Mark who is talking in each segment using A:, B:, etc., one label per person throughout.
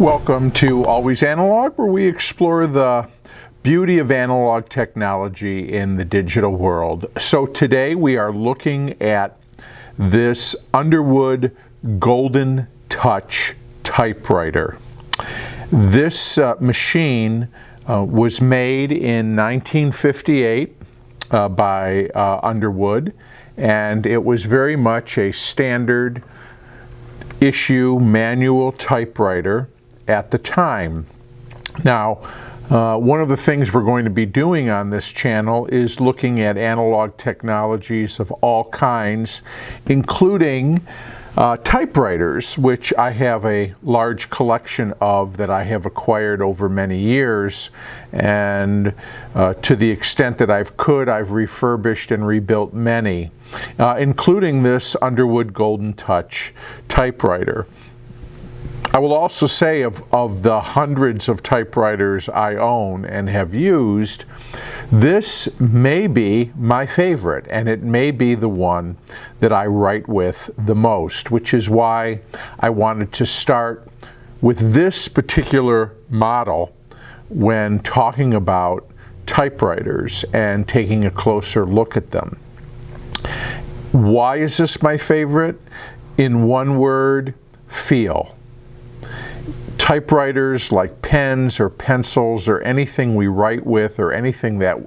A: Welcome to Always Analog, where we explore the beauty of analog technology in the digital world. So today we are looking at this Underwood Golden Touch typewriter. This machine was made in 1958 by Underwood, and it was very much a standard issue manual typewriter at the time. Now, one of the things we're going to be doing on this channel is looking at analog technologies of all kinds, including typewriters, which I have a large collection of that I have acquired over many years, and to the extent that I've refurbished and rebuilt many, including this Underwood Golden Touch typewriter. I will also say of the hundreds of typewriters I own and have used, this may be my favorite, and it may be the one that I write with the most, which is why I wanted to start with this particular model when talking about typewriters and taking a closer look at them. Why is this my favorite? In one word, feel. Typewriters, like pens or pencils or anything we write with or anything that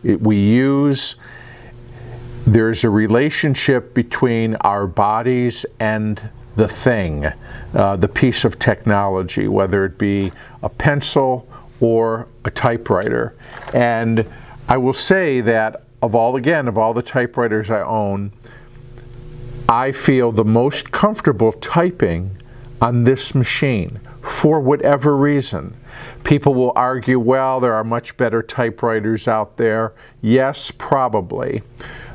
A: we use, there's a relationship between our bodies and the thing, the piece of technology, whether it be a pencil or a typewriter. And I will say that of all the typewriters I own, I feel the most comfortable typing on this machine. For whatever reason. People will argue, well, there are much better typewriters out there. Yes, probably.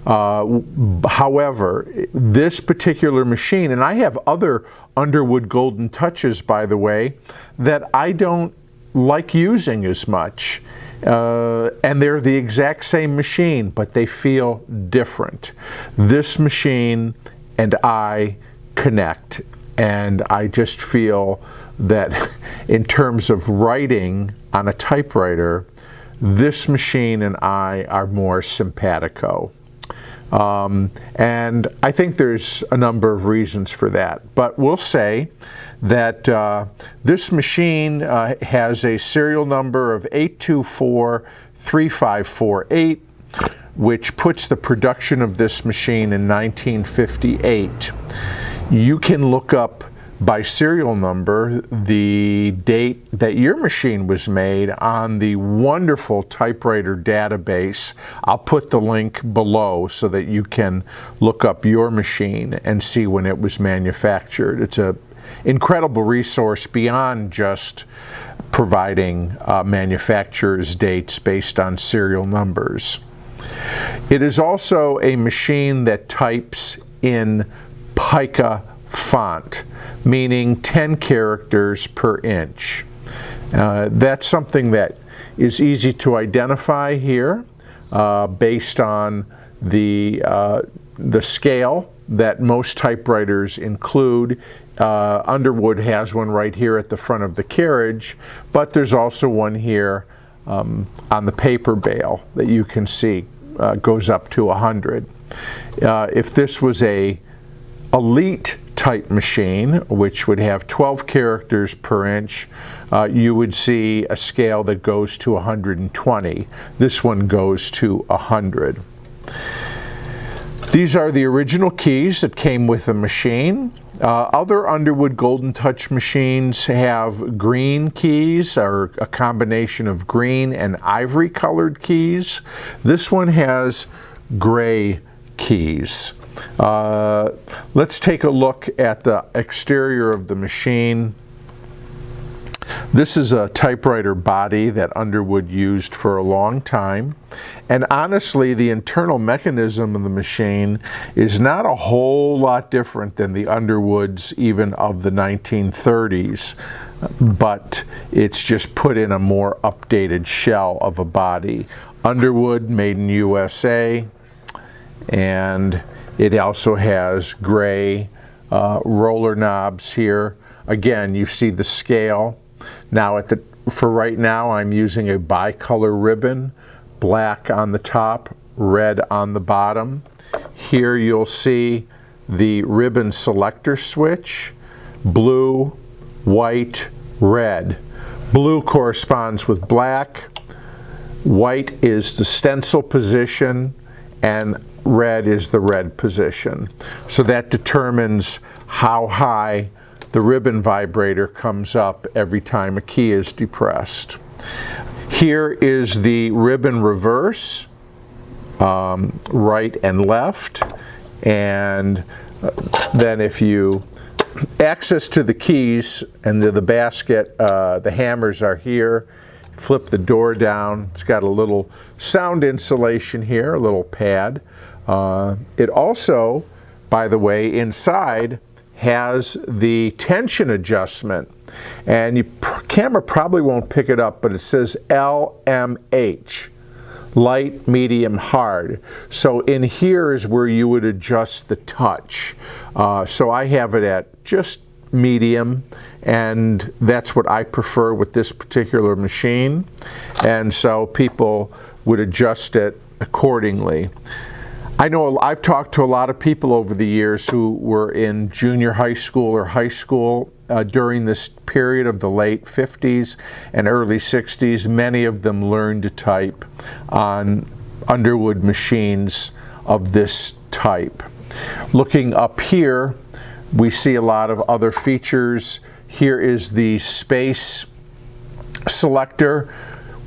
A: However, this particular machine, and I have other Underwood Golden Touches, by the way, that I don't like using as much. And they're the exact same machine, but they feel different. This machine and I connect. And I just feel that in terms of writing on a typewriter, this machine and I are more simpatico. And I think there's a number of reasons for that. But we'll say that this machine has a serial number of 8243548, which puts the production of this machine in 1958. You can look up by serial number the date that your machine was made on the wonderful Typewriter Database. I'll put the link below so that you can look up your machine and see when it was manufactured. It's an incredible resource beyond just providing manufacturer's dates based on serial numbers. It is also a machine that types in pica font, meaning 10 characters per inch. That's something that is easy to identify here based on the scale that most typewriters include. Underwood has one right here at the front of the carriage, but there's also one here on the paper bale that you can see goes up to 100. If this was a elite type machine, which would have 12 characters per inch, you would see a scale that goes to 120. This one goes to 100. These are the original keys that came with the machine. Other Underwood Golden Touch machines have green keys, or a combination of green and ivory colored keys. This one has gray keys. Let's take a look at the exterior of the machine. This is a typewriter body that Underwood used for a long time. And honestly, the internal mechanism of the machine is not a whole lot different than the Underwoods even of the 1930s, but it's just put in a more updated shell of a body. Underwood, made in USA, and it also has gray roller knobs here. Again, you see the scale Now for right now, I'm using a bicolor ribbon, black on the top, red on the bottom. Here you'll see the ribbon selector switch, blue, white, red. Blue corresponds with black, white is the stencil position, and red is the red position. So that determines how high the ribbon vibrator comes up every time a key is depressed. Here is the ribbon reverse, right and left, and then if you access to the keys and to the basket, the hammers are here. Flip the door down. It's got a little sound insulation here, a little pad. It also, by the way, inside has the tension adjustment, and your camera probably won't pick it up, but it says LMH, light, medium, hard. So in here is where you would adjust the touch. So I have it at just medium, and that's what I prefer with this particular machine, and so people would adjust it accordingly. I know I've talked to a lot of people over the years who were in junior high school or high school during this period of the late 50s and early 60s. Many of them learned to type on Underwood machines of this type. Looking up here, we see a lot of other features. Here is the space selector,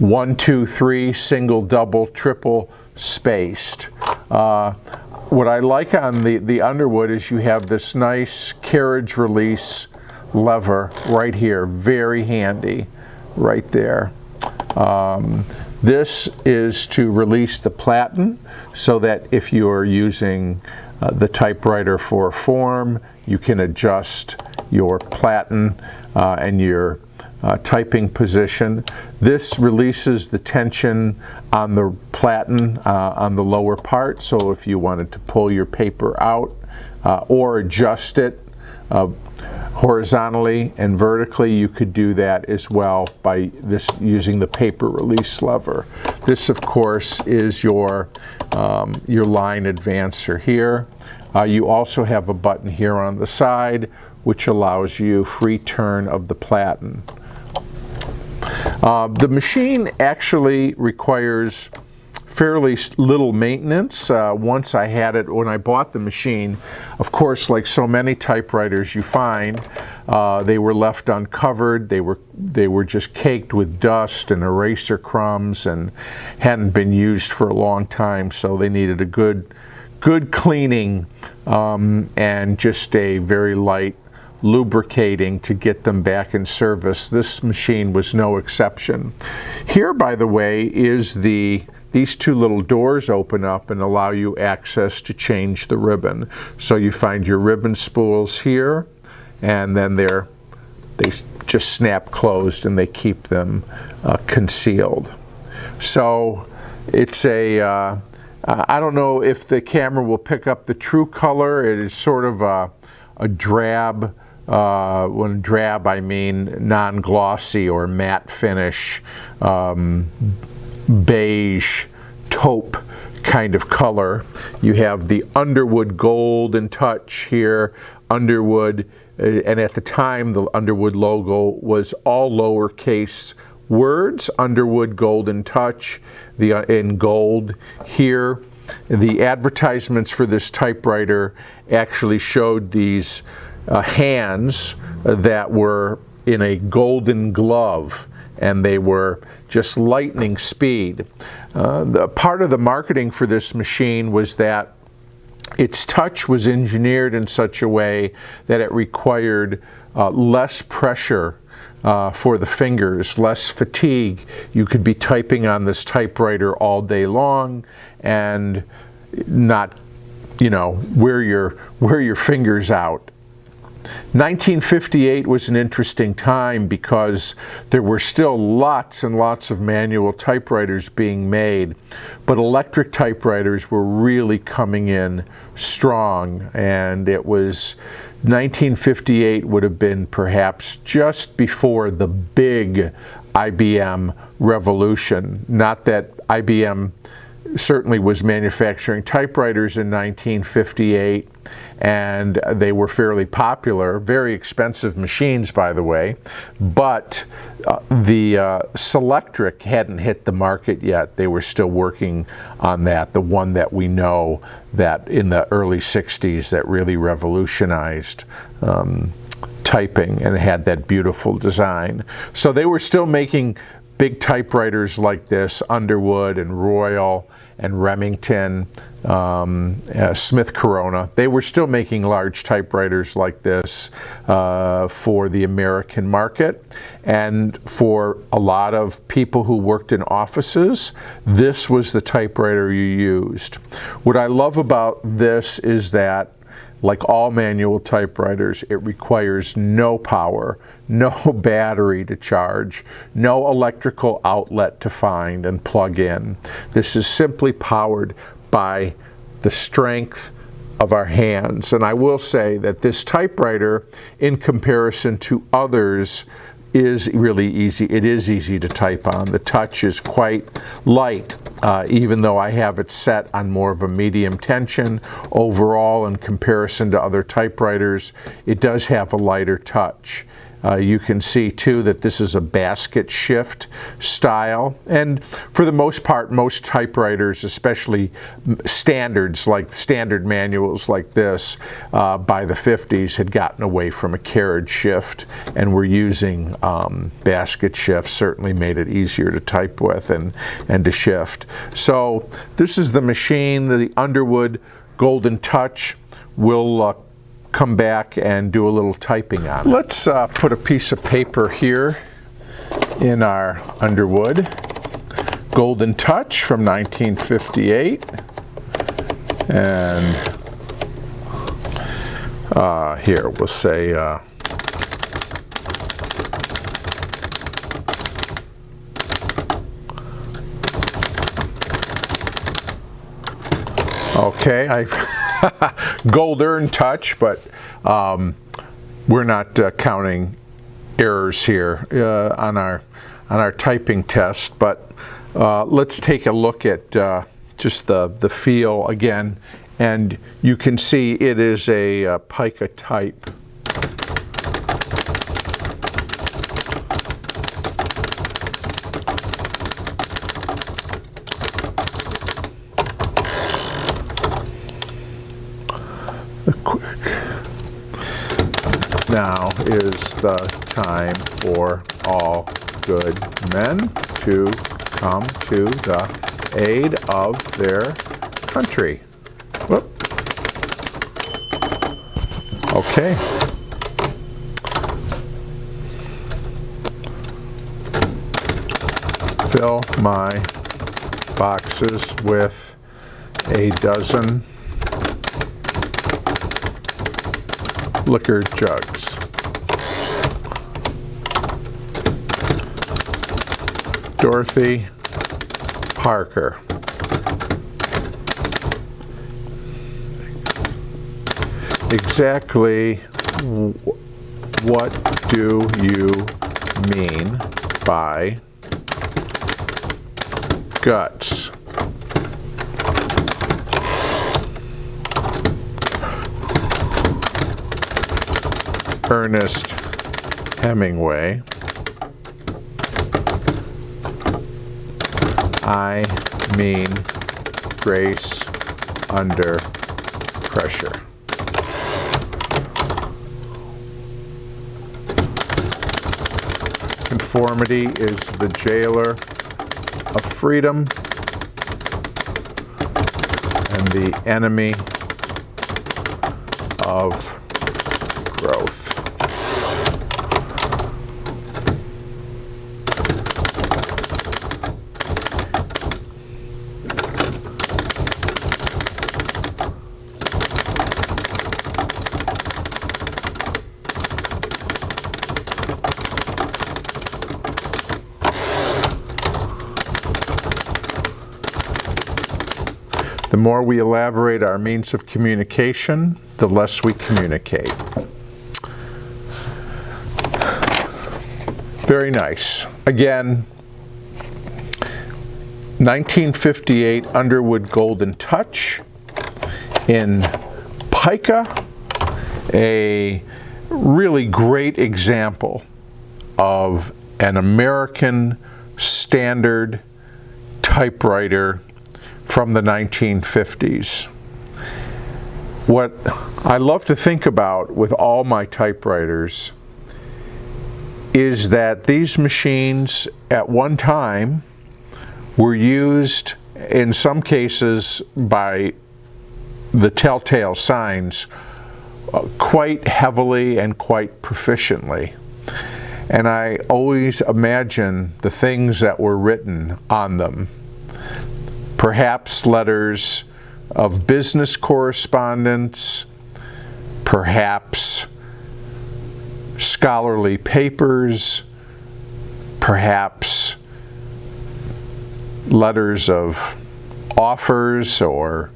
A: 1, 2, 3, single, double, triple, spaced. What I like on the Underwood is you have this nice carriage release lever right here, very handy, right there. This is to release the platen so that if you are using the typewriter for form, you can adjust your platen and your typing position. This releases the tension on the platen on the lower part, so if you wanted to pull your paper out or adjust it horizontally and vertically, you could do that as well by using the paper release lever. This, of course, is your line advancer here. You also have a button here on the side which allows you free turn of the platen. The machine actually requires fairly little maintenance. Once I had it, when I bought the machine, of course, like so many typewriters you find, they were left uncovered. They were just caked with dust and eraser crumbs and hadn't been used for a long time, so they needed a good cleaning and just a very light lubricating to get them back in service. This machine was no exception. Here, by the way, is these two little doors open up and allow you access to change the ribbon. So you find your ribbon spools here, and then they just snap closed and they keep them concealed. So it's I don't know if the camera will pick up the true color. It is sort of a drab, when drab I mean non-glossy or matte finish, beige, taupe kind of color. You have the Underwood Golden Touch here, Underwood, and at the time the Underwood logo was all lowercase words, Underwood Golden Touch, in gold here. The advertisements for this typewriter actually showed these hands that were in a golden glove, and they were just lightning speed. The part of the marketing for this machine was that its touch was engineered in such a way that it required less pressure for the fingers, less fatigue. You could be typing on this typewriter all day long and not, wear your fingers out. 1958 was an interesting time because there were still lots and lots of manual typewriters being made, but electric typewriters were really coming in strong, and it was 1958 would have been perhaps just before the big IBM revolution. Not that IBM certainly was manufacturing typewriters in 1958, and they were fairly popular, very expensive machines, by the way, but the Selectric hadn't hit the market yet. They were still working on that, the one that we know that in the early 60s that really revolutionized typing and had that beautiful design. So they were still making big typewriters like this, Underwood and Royal and Remington, Smith Corona. They were still making large typewriters like this for the American market. And for a lot of people who worked in offices, this was the typewriter you used. What I love about this is that, like all manual typewriters, it requires no power, no battery to charge, no electrical outlet to find and plug in. This is simply powered by the strength of our hands. And I will say that this typewriter, in comparison to others, is really easy. It is easy to type on. The touch is quite light, even though I have it set on more of a medium tension. Overall, in comparison to other typewriters, it does have a lighter touch. You can see too that this is a basket shift style, and for the most part, most typewriters, especially standards like standard manuals like this, by the 50s had gotten away from a carriage shift and were using basket shifts. Certainly made it easier to type with and to shift. So this is the machine, the Underwood Golden Touch. We'll come back and do a little typing on it. Let's put a piece of paper here in our Underwood Golden Touch from 1958, and here we'll say okay, Golden Touch, but we're not counting errors here on our typing test. But let's take a look at just the feel again, and you can see it is a pica type. Now is the time for all good men to come to the aid of their country. Whoop. Okay. Fill my boxes with a dozen liquor jugs. Dorothy Parker. Exactly what do you mean by guts? Ernest Hemingway. I mean grace under pressure. Conformity is the jailer of freedom and the enemy of growth. The more we elaborate our means of communication, the less we communicate. Very nice. Again, 1958 Underwood Golden Touch in pica, a really great example of an American standard typewriter from the 1950s. What I love to think about with all my typewriters is that these machines at one time were used in some cases by the telltale signs quite heavily and quite proficiently. And I always imagine the things that were written on them. Perhaps letters of business correspondence, perhaps scholarly papers, perhaps letters of offers or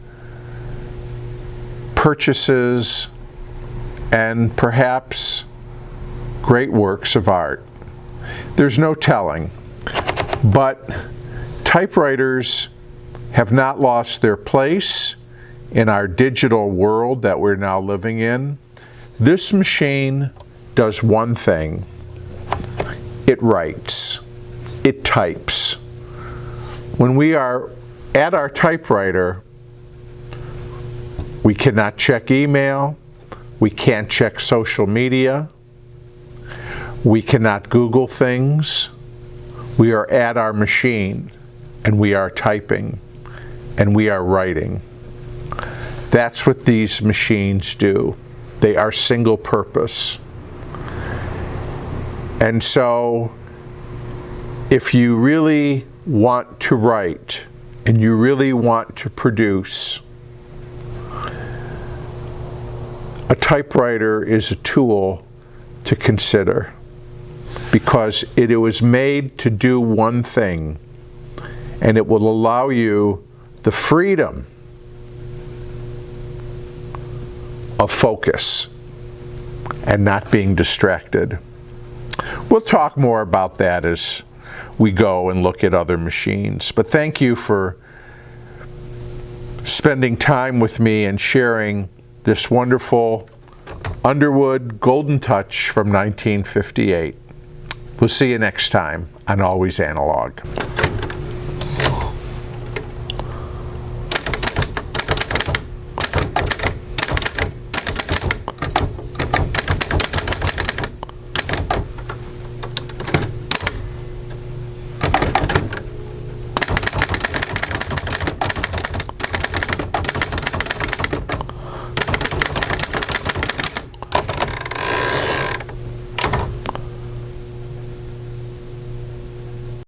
A: purchases, and perhaps great works of art. There's no telling, but typewriters have not lost their place in our digital world that we're now living in. This machine does one thing. It writes. It types. When we are at our typewriter, we cannot check email, we can't check social media, we cannot Google things. We are at our machine and we are typing and we are writing. That's what these machines do. They are single purpose. And so if you really want to write and you really want to produce, a typewriter is a tool to consider because it was made to do one thing, and it will allow you the freedom of focus and not being distracted. We'll talk more about that as we go and look at other machines. But thank you for spending time with me and sharing this wonderful Underwood Golden Touch from 1958. We'll see you next time on Always Analog.